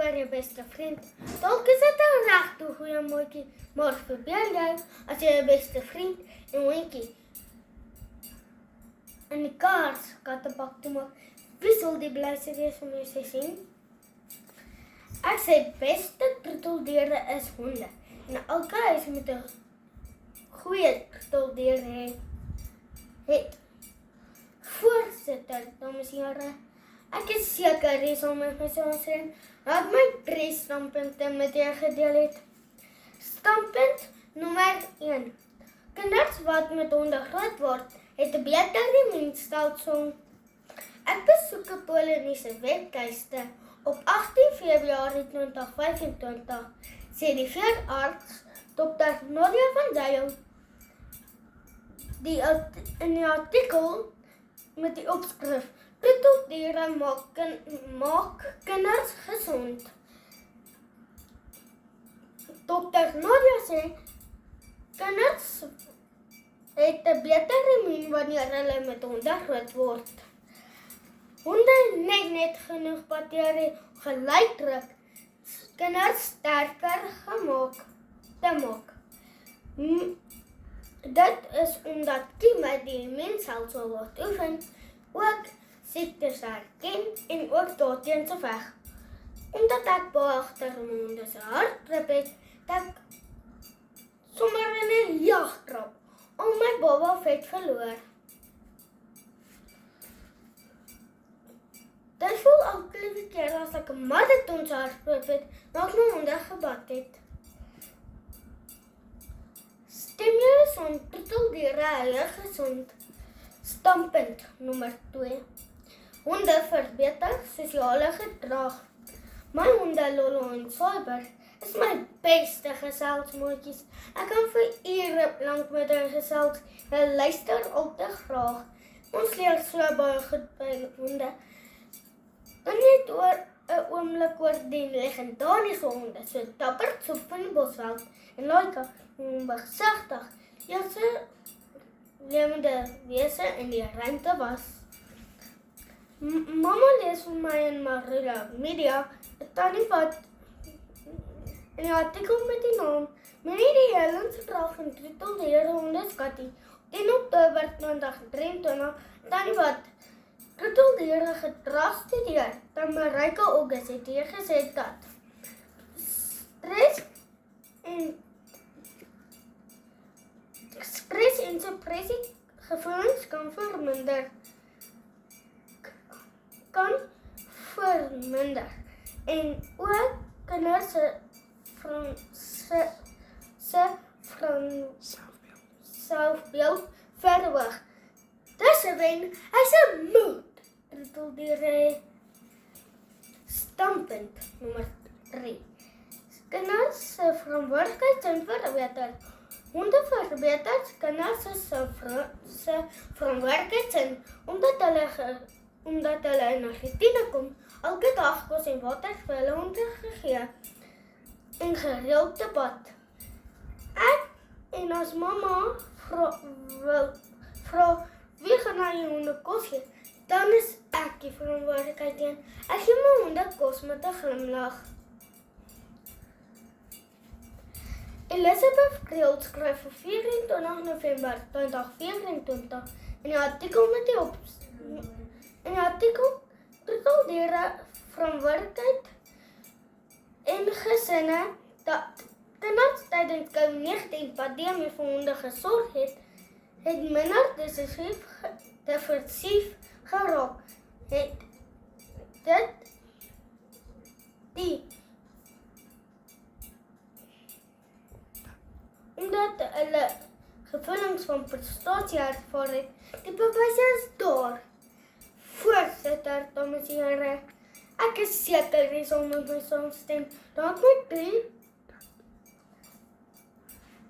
oor jou beste vriend. Dalk is dit 'n regte goeie maatjie, maar verbeel jou as jy jou beste vriend en hondjie in die kattebak toe maak. Wie sal die blyste wees om jou te sien? Ek sê beste troeteldiere is honde. En elke huis met 'n goeie troeteldier het. Voorsitter, dames en here, ek is seker jy sal met my saamstem dat my 3 standpunte met jou gedeel het. Standpunt nommer 1. Kinders wat met honde groot word, het 'n beter immuunstelsel. Ek besoek 'n Poloniese webtuiste op 18 Februarie 2025, sê die veearts Dr. Nadia van Zyl in die artikel met die opskrif Troeteldiere maak kinders gesond. Dr. Nadia sê kinders het 'n beter immuun wanneer hulle met honde groot word. Honde net genoeg bakterie gelykdruk kinders sterker te maak. Dit is omdat kieme die immuunstelsel word oefen, ook siektes herken en ook daarteen te veg. Omdat ek baie agter my honde se hartklop het, ek sommer in 'n jagtrap al my baba vet verloor. Dit voel elke keer as ek 'n marathon se hardloop het, na ek my honde gebad het. Stimulus van troeteldiere hou gesond. Standpunt nommer 2. Honde verbeter sosiale gedrag. My honde Lolo en Cyber is my beste geselsmaatjies. Ek kan vir ure lank met hulle gesels. Hulle luister altyd graag. Ons leer so baie goed by honde. Dan net oor 'n oomblik oor die legendariese honde, so Dapper so van die Bosveld en Laika besigtig. Eerste lewende wese in die ruimte was. Mamma lees vir my in Marula Media 'n tannie wat in die artikel met die naam Minnie die Helense Drag en Troeteldiere honde Skattie 10 Oktober 2023, tannie wat troeteldiere gedrag studeer, dan Marika August het hier gesê dat stres en depressie gevoelens kan verminder. En ook kinders se selfbeeld verhoog. Dis 'n wen, hy's 'n moed. Troeteldiere. Standpunt nommer 3. Kinders se verantwoordelikheid en verbeter. Honde verbeter kinders se verantwoordelikheid omdat hulle in 'n rutine kom, elke dag kos en water vir hulle honde gegee en gereeld te bad. Ek en ons mamma vra wie gaan na die honde kos gee? Dan is ek die verantwoordelikheid teen. Ek gee my honde kos met 'n glimlag. Elizabeth Creel skryf vir 24 November 2024 in die artikel met die Troeteldiere verantwoordelikheid en gesinne dat kinders tydens COVID-19 pandemie vir honde gesorg het minder depressief geraak. Omdat hulle gevoelens van prestasie ervaar het, die bewyse is daar. Voorsitter, dames en here, ek is seker jy sal met my saamstem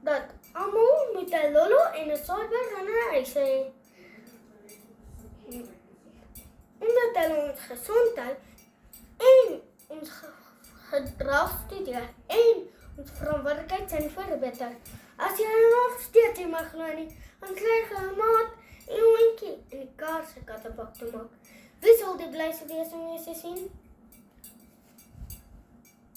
dat almal met 'n Lolo en 'n Cyber in 'n huis hê. Omdat hulle ons gesond hou en ons gedrag studeer en ons verantwoordelikheid zijn verbeter. As jy nog steeds nie mag glo nie, dan kry jy 'n maat en 'n hondjie in die kaart se kattebak te maak. Wie sal die blyste wees om jou te sien?